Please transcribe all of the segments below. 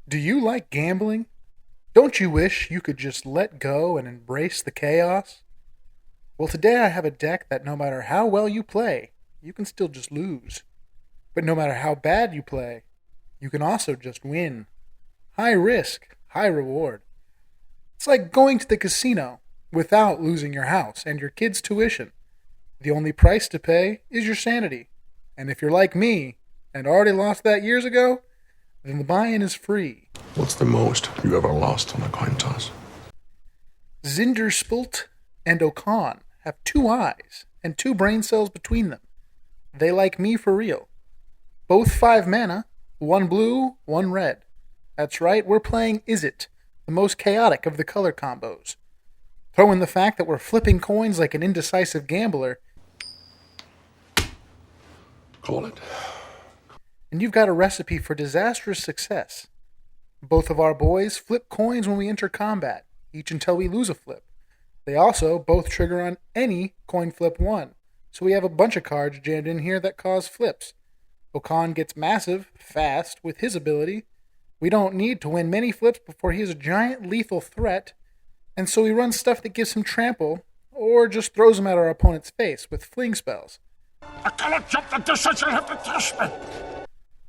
Do you like gambling? Don't you wish you could just let go and embrace the chaos? Well, today I have a deck that no matter how well you play, you can still just lose. But no matter how bad you play, you can also just win. High risk, high reward. It's like going to the casino without losing your house and your kids' tuition. The only price to pay is your sanity. And if you're like me and already lost that years ago, then the buy-in is free. What's the most you ever lost on a coin toss? Zndrsplt and Okaun have two eyes and two brain cells between them. They like me for real. Both 5 mana, one blue, one red. That's right, we're playing Is It, the most chaotic of the color combos. Throw in the fact that we're flipping coins like an indecisive gambler, Call it. and you've got a recipe for disastrous success. Both of our boys flip coins when we enter combat, each until we lose a flip. They also both trigger on any coin flip 1, so we have a bunch of cards jammed in here that cause flips. Okaun gets massive, fast, with his ability. We don't need to win many flips before he is a giant lethal threat, and so we run stuff that gives him trample, or just throws him at our opponent's face with fling spells. I cannot jump the distance, you'll have to trust me.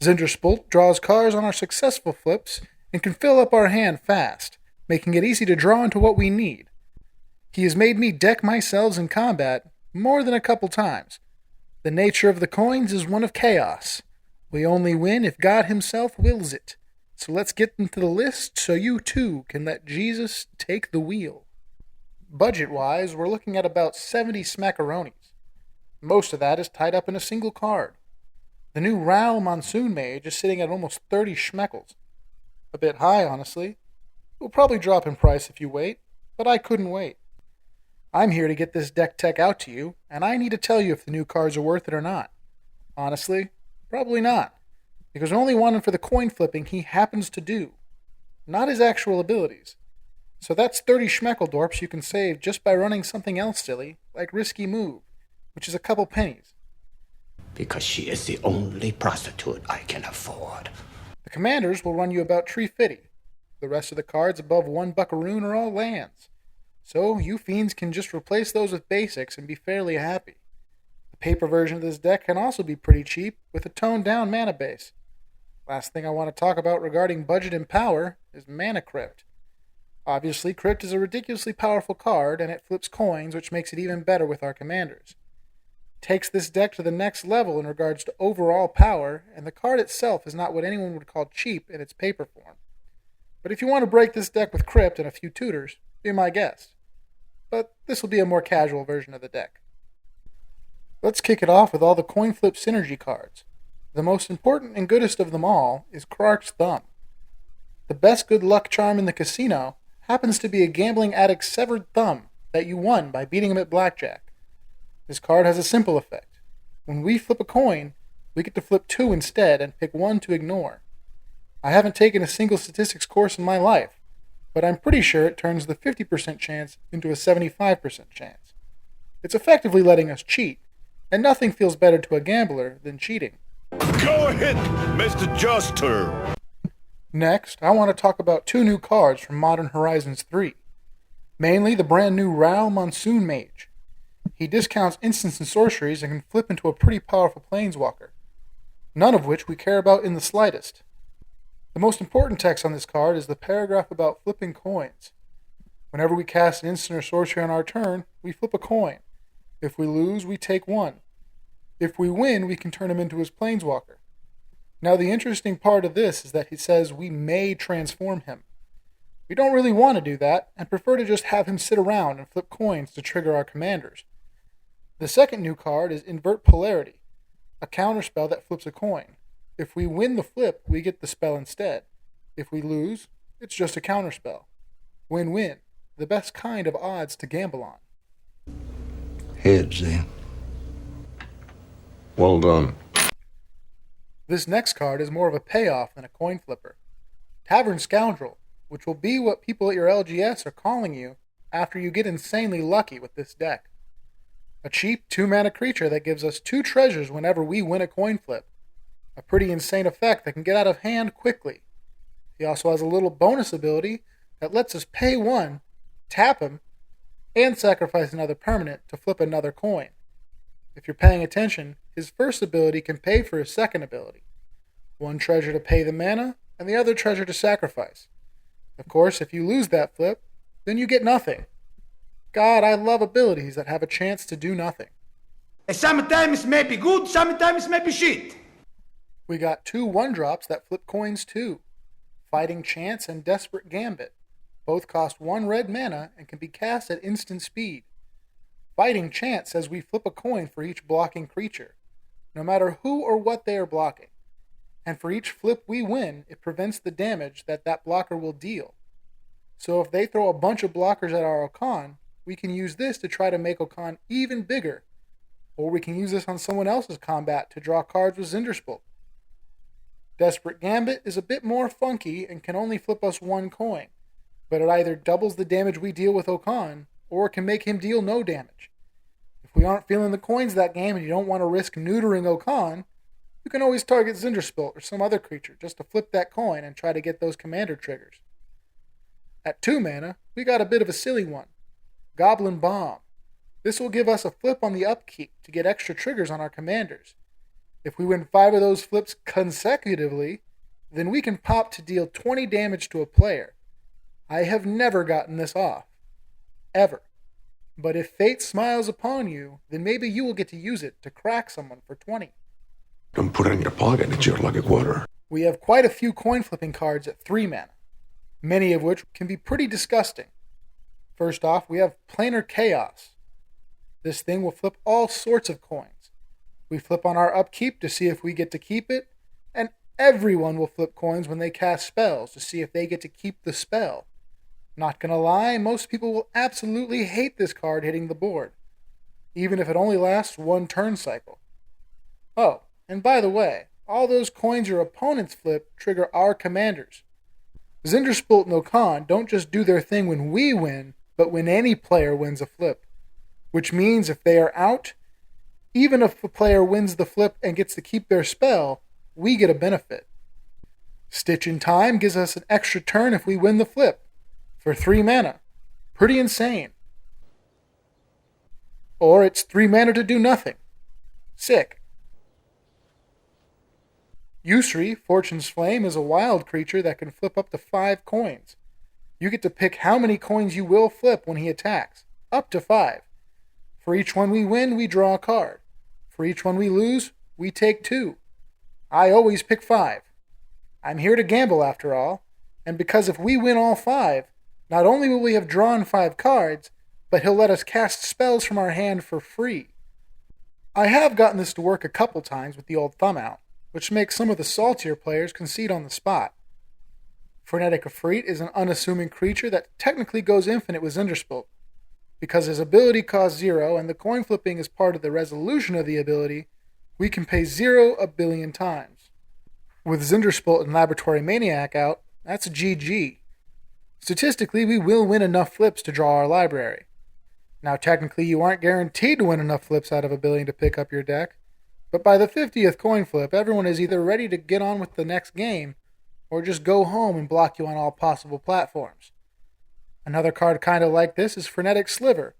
Zndrsplt draws cards on our successful flips and can fill up our hand fast, making it easy to draw into what we need. He has made me deck myself in combat more than a couple times. The nature of the coins is one of chaos. We only win if God himself wills it. So let's get into the list so you too can let Jesus take the wheel. Budget-wise, we're looking at about 70 smackaronis. Most of that is tied up in a single card. The new Ral Monsoon Mage is sitting at almost 30 schmeckles. A bit high, honestly. It will probably drop in price if you wait, but I couldn't wait. I'm here to get this deck tech out to you, and I need to tell you if the new cards are worth it or not. Honestly, probably not, because we're only wanting for the coin flipping he happens to do, not his actual abilities. So that's 30 schmeckeldorps you can save just by running something else silly, like Risky Move, which is a couple pennies. Because she is the only prostitute I can afford. The commanders will run you about 350. The rest of the cards above 1 buckaroon are all lands. So you fiends can just replace those with basics and be fairly happy. The paper version of this deck can also be pretty cheap with a toned down mana base. Last thing I want to talk about regarding budget and power is Mana Crypt. Obviously, Crypt is a ridiculously powerful card and it flips coins, which makes it even better with our commanders. It takes this deck to the next level in regards to overall power, and the card itself is not what anyone would call cheap in its paper form. But if you want to break this deck with Crypt and a few tutors, be my guest. But this will be a more casual version of the deck. Let's kick it off with all the coin flip synergy cards. The most important and goodest of them all is Krark's Thumb. The best good luck charm in the casino happens to be a gambling addict's severed thumb that you won by beating him at blackjack. This card has a simple effect. When we flip a coin, we get to flip 2 instead and pick 1 to ignore. I haven't taken a single statistics course in my life, but I'm pretty sure it turns the 50% chance into a 75% chance. It's effectively letting us cheat, and nothing feels better to a gambler than cheating. Go ahead, Mr. Juster. Next, I want to talk about 2 new cards from Modern Horizons 3. Mainly the brand new Ral Monsoon Mage. He discounts instants and sorceries and can flip into a pretty powerful planeswalker, none of which we care about in the slightest. The most important text on this card is the paragraph about flipping coins. Whenever we cast an instant or sorcery on our turn, we flip a coin. If we lose, we take 1. If we win, we can turn him into his planeswalker. Now the interesting part of this is that he says we may transform him. We don't really want to do that, and prefer to just have him sit around and flip coins to trigger our commanders. The second new card is Invert Polarity, a counterspell that flips a coin. If we win the flip, we get the spell instead. If we lose, it's just a counterspell. Win-win, the best kind of odds to gamble on. Heads, then. Well done. This next card is more of a payoff than a coin flipper. Tavern Scoundrel, which will be what people at your LGS are calling you after you get insanely lucky with this deck. A cheap 2-mana creature that gives us 2 treasures whenever we win a coin flip. A pretty insane effect that can get out of hand quickly. He also has a little bonus ability that lets us pay 1, tap him, and sacrifice another permanent to flip another coin. If you're paying attention, his first ability can pay for his second ability. 1 treasure to pay the mana, and the other treasure to sacrifice. Of course, if you lose that flip, then you get nothing. God, I love abilities that have a chance to do nothing. Sometimes may be good, sometimes may be shit. We got 2 1-drops that flip coins too. Fighting Chance and Desperate Gambit. Both cost 1 red mana and can be cast at instant speed. Fighting Chance says we flip a coin for each blocking creature, no matter who or what they are blocking. And for each flip we win, it prevents the damage that blocker will deal. So if they throw a bunch of blockers at our Okaun, we can use this to try to make Okaun even bigger. Or we can use this on someone else's combat to draw cards with Zndrsplt. Desperate Gambit is a bit more funky and can only flip us 1 coin, but it either doubles the damage we deal with Okaun, or it can make him deal no damage. If we aren't feeling the coins that game and you don't want to risk neutering Okaun, you can always target Zndrsplt or some other creature just to flip that coin and try to get those commander triggers. At 2 mana, we got a bit of a silly one. Goblin Bomb. This will give us a flip on the upkeep to get extra triggers on our commanders. If we win 5 of those flips consecutively, then we can pop to deal 20 damage to a player. I have never gotten this off. Ever. But if fate smiles upon you, then maybe you will get to use it to crack someone for 20. Don't put it in your pocket, it's your lucky quarter. We have quite a few coin flipping cards at 3 mana, many of which can be pretty disgusting. First off, we have Planar Chaos. This thing will flip all sorts of coins. We flip on our upkeep to see if we get to keep it, and everyone will flip coins when they cast spells to see if they get to keep the spell. Not gonna lie, most people will absolutely hate this card hitting the board, even if it only lasts 1 turn cycle. Oh, and by the way, all those coins your opponents flip trigger our commanders. Zndrsplt and Okaun don't just do their thing when we win, but when any player wins a flip. Which means if they are out, even if a player wins the flip and gets to keep their spell, we get a benefit. Stitch in Time gives us an extra turn if we win the flip, for 3 mana. Pretty insane. Or it's 3 mana to do nothing. Sick. Yusri, Fortune's Flame, is a wild creature that can flip up to 5 coins. You get to pick how many coins you will flip when he attacks. Up to 5. For each one we win, we draw a card. For each one we lose, we take 2. I always pick 5. I'm here to gamble after all, and because if we win all 5, not only will we have drawn 5 cards, but he'll let us cast spells from our hand for free. I have gotten this to work a couple times with the old thumb out, which makes some of the saltier players concede on the spot. Frenetic Efreet is an unassuming creature that technically goes infinite with Zndrsplt. Because his ability costs 0 and the coin flipping is part of the resolution of the ability, we can pay 0 a billion times. With Zndrsplt and Laboratory Maniac out, that's GG. Statistically, we will win enough flips to draw our library. Now technically you aren't guaranteed to win enough flips out of a billion to pick up your deck, but by the 50th coin flip, everyone is either ready to get on with the next game, or just go home and block you on all possible platforms. Another card kind of like this is Frenetic Sliver,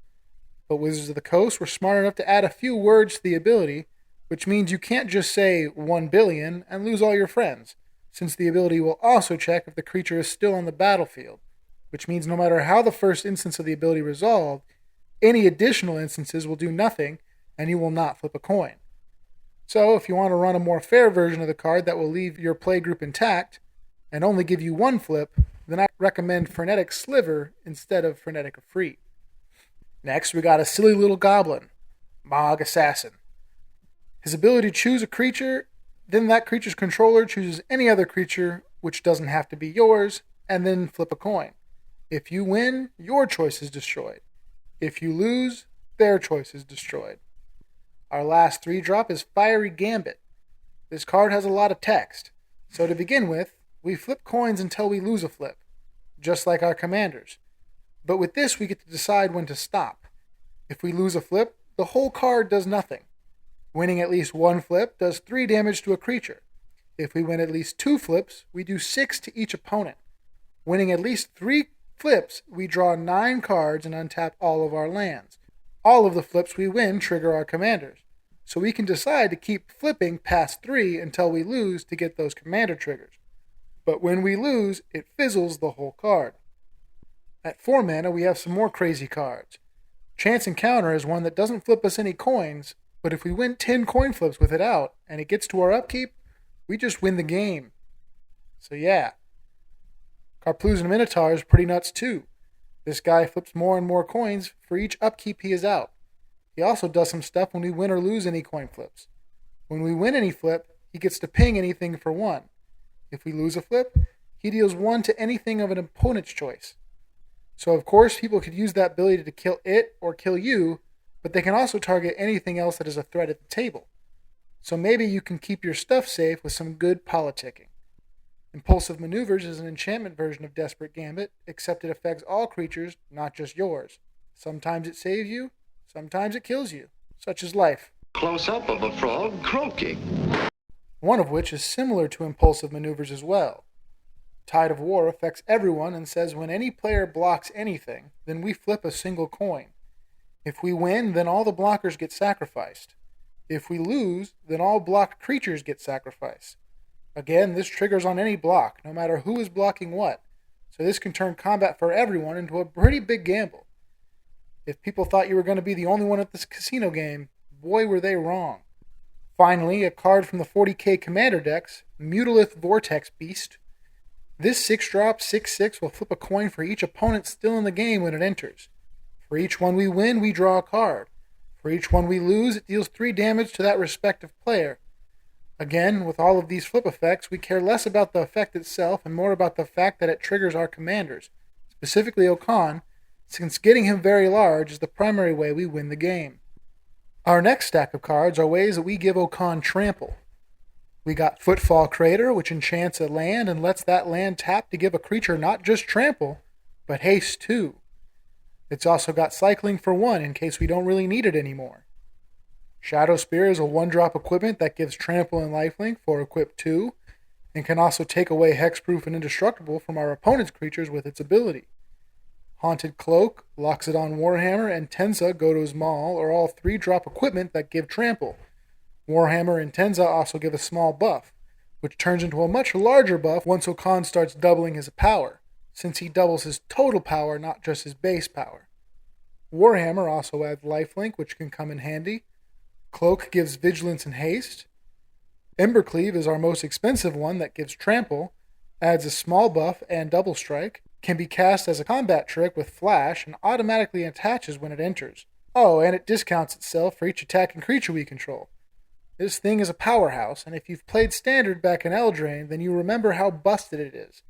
but Wizards of the Coast were smart enough to add a few words to the ability, which means you can't just say 1 billion and lose all your friends, since the ability will also check if the creature is still on the battlefield, which means no matter how the first instance of the ability resolved, any additional instances will do nothing and you will not flip a coin. So if you want to run a more fair version of the card that will leave your playgroup intact and only give you 1 flip, then I recommend Frenetic Sliver instead of Frenetic Efreet. Next, we got a silly little goblin, Mog Assassin. His ability to choose a creature, then that creature's controller chooses any other creature, which doesn't have to be yours, and then flip a coin. If you win, your choice is destroyed. If you lose, their choice is destroyed. Our last 3-drop is Fiery Gambit. This card has a lot of text, so to begin with, we flip coins until we lose a flip, just like our commanders. But with this, we get to decide when to stop. If we lose a flip, the whole card does nothing. Winning at least 1 flip does 3 damage to a creature. If we win at least 2 flips, we do 6 to each opponent. Winning at least 3 flips, we draw 9 cards and untap all of our lands. All of the flips we win trigger our commanders, so we can decide to keep flipping past 3 until we lose to get those commander triggers. But when we lose, it fizzles the whole card. At 4 mana, we have some more crazy cards. Chance Encounter is one that doesn't flip us any coins, but if we win 10 coin flips with it out, and it gets to our upkeep, we just win the game. So yeah. Karplusan Minotaur is pretty nuts too. This guy flips more and more coins for each upkeep he is out. He also does some stuff when we win or lose any coin flips. When we win any flip, he gets to ping anything for 1. If we lose a flip, he deals 1 to anything of an opponent's choice. So of course people could use that ability to kill it or kill you, but they can also target anything else that is a threat at the table. So maybe you can keep your stuff safe with some good politicking. Impulsive Maneuvers is an enchantment version of Desperate Gambit, except it affects all creatures, not just yours. Sometimes it saves you, sometimes it kills you. Such is life. Close-up of a frog croaking. One of which is similar to Impulsive Maneuvers as well. Tide of War affects everyone and says when any player blocks anything, then we flip a single coin. If we win, then all the blockers get sacrificed. If we lose, then all blocked creatures get sacrificed. Again, this triggers on any block, no matter who is blocking what, so this can turn combat for everyone into a pretty big gamble. If people thought you were going to be the only one at this casino game, boy were they wrong. Finally, a card from the 40k commander decks, Mutilith Vortex Beast. This 6-drop 6/6 will flip a coin for each opponent still in the game when it enters. For each one we win, we draw a card. For each one we lose, it deals 3 damage to that respective player. Again, with all of these flip effects, we care less about the effect itself and more about the fact that it triggers our commanders, specifically Okaun, since getting him very large is the primary way we win the game. Our next stack of cards are ways that we give Okaun trample. We got Footfall Crater, which enchants a land and lets that land tap to give a creature not just trample, but haste too. It's also got Cycling for 1 in case we don't really need it anymore. Shadow Spear is a 1-drop equipment that gives trample and lifelink for equip 2, and can also take away hexproof and indestructible from our opponent's creatures with its ability. Haunted Cloak, Loxodon Warhammer, and Tenza Goto's Maul are all 3-drop equipment that give trample. Warhammer and Tenza also give a small buff, which turns into a much larger buff once Okaun starts doubling his power, since he doubles his total power, not just his base power. Warhammer also adds lifelink, which can come in handy. Cloak gives vigilance and haste. Embercleave is our most expensive one that gives trample, adds a small buff and double strike, can be cast as a combat trick with flash, and automatically attaches when it enters. Oh, and it discounts itself for each attacking creature we control. This thing is a powerhouse, and if you've played Standard back in Eldraine, then you remember how busted it is.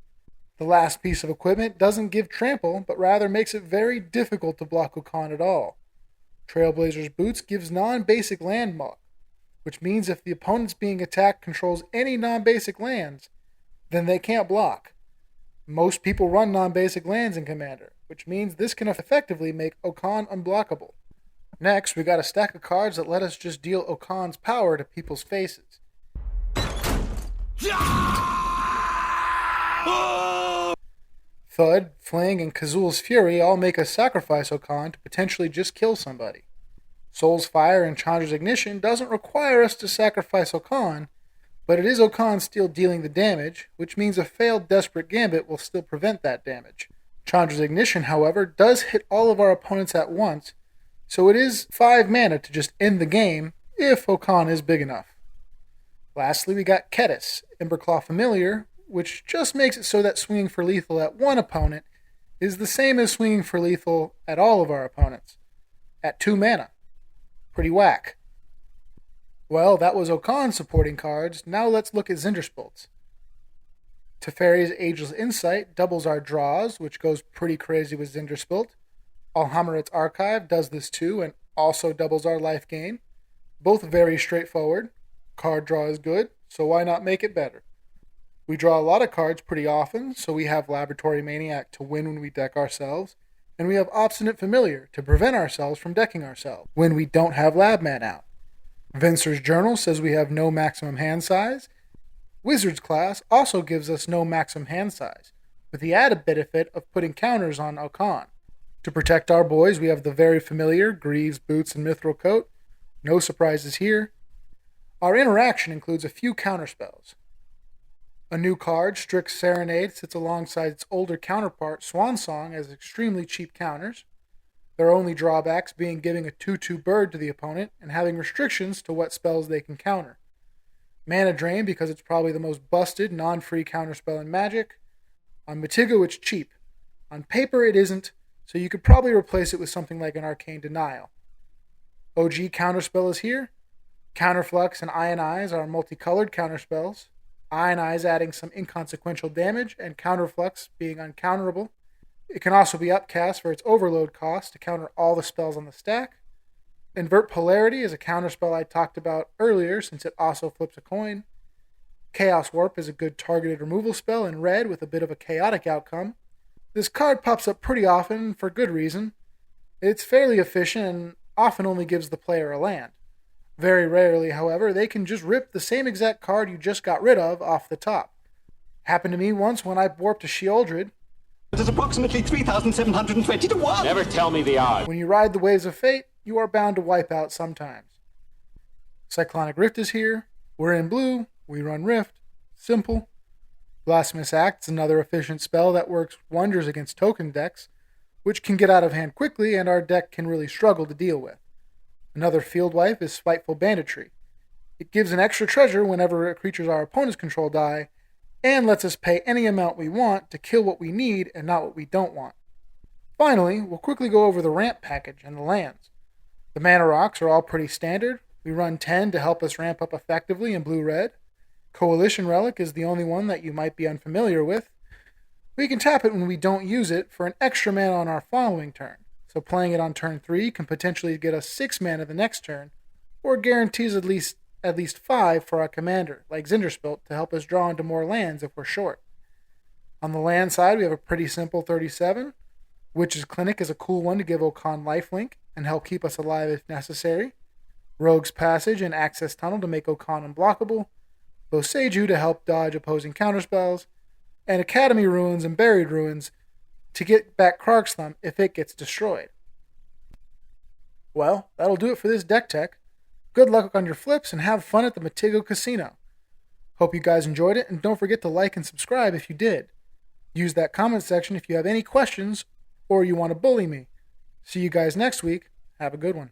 The last piece of equipment doesn't give trample, but rather makes it very difficult to block Okaun at all. Trailblazer's Boots gives non-basic land block, which means if the opponent's being attacked controls any non-basic lands, then they can't block. Most people run non-basic lands in Commander, which means this can effectively make Okaun unblockable. Next, we got a stack of cards that let us just deal Okaun's power to people's faces. Thud, Fling, and Kazul's Fury all make us sacrifice Okaun to potentially just kill somebody. Soul's Fire and Chandra's Ignition doesn't require us to sacrifice Okaun, but it is Okaun still dealing the damage, which means a failed Desperate Gambit will still prevent that damage. Chandra's Ignition, however, does hit all of our opponents at once, so it is 5 mana to just end the game, if Okaun is big enough. Lastly, we got Ketis, Emberclaw Familiar, which just makes it so that swinging for lethal at one opponent is the same as swinging for lethal at all of our opponents, at 2 mana. Pretty whack. Well, that was Okaun's supporting cards. Now let's look at Zndrsplt. Teferi's Ageless Insight doubles our draws, which goes pretty crazy with Zndrsplt. Alhammaret's Archive does this too, and also doubles our life gain. Both very straightforward. Card draw is good, so why not make it better? We draw a lot of cards pretty often, so we have Laboratory Maniac to win when we deck ourselves, and we have Obstinate Familiar to prevent ourselves from decking ourselves when we don't have Lab Man out. Venser's Journal says we have no maximum hand size. Wizard's class also gives us no maximum hand size, with the added benefit of putting counters on Okaun. To protect our boys, we have the very familiar Greaves, Boots, and Mithril Coat. No surprises here. Our interaction includes a few counterspells. A new card, Strict Serenade, sits alongside its older counterpart, Swan Song, as extremely cheap counters. Their only drawbacks being giving a 2/2 bird to the opponent and having restrictions to what spells they can counter. Mana Drain, because it's probably the most busted, non-free counterspell in Magic. On Mtgo, it's cheap. On paper, it isn't, so you could probably replace it with something like an Arcane Denial. OG Counterspell is here. Counterflux and Ionize are multicolored counterspells. Ionize adding some inconsequential damage, and Counterflux being uncounterable. It can also be upcast for its overload cost to counter all the spells on the stack. Invert Polarity is a counterspell I talked about earlier since it also flips a coin. Chaos Warp is a good targeted removal spell in red with a bit of a chaotic outcome. This card pops up pretty often for good reason. It's fairly efficient and often only gives the player a land. Very rarely, however, they can just rip the same exact card you just got rid of off the top. Happened to me once when I warped a Sheoldred. It is approximately 3,720 to 1. Never tell me the odds. When you ride the waves of fate, you are bound to wipe out sometimes. Cyclonic Rift is here. We're in blue. We run Rift. Simple. Blasphemous Act is another efficient spell that works wonders against token decks, which can get out of hand quickly and our deck can really struggle to deal with. Another field wipe is Spiteful Banditry. It gives an extra treasure whenever creatures our opponents control die, and lets us pay any amount we want to kill what we need and not what we don't want. Finally, we'll quickly go over the ramp package and the lands. The mana rocks are all pretty standard. We run 10 to help us ramp up effectively in blue-red. Coalition Relic is the only one that you might be unfamiliar with. We can tap it when we don't use it for an extra mana on our following turn, so playing it on turn 3 can potentially get us 6 mana the next turn, or guarantees at least 5 for our commander, like Zndrsplt, to help us draw into more lands if we're short. On the land side, we have a pretty simple 37. Witch's Clinic is a cool one to give Okaun lifelink and help keep us alive if necessary. Rogue's Passage and Access Tunnel to make Okaun unblockable. Boseiju to help dodge opposing counterspells. And Academy Ruins and Buried Ruins to get back Krark's Thumb if it gets destroyed. Well, that'll do it for this deck tech. Good luck on your flips and have fun at the Mtgo Casino. Hope you guys enjoyed it, and don't forget to like and subscribe if you did. Use that comment section if you have any questions or you want to bully me. See you guys next week. Have a good one.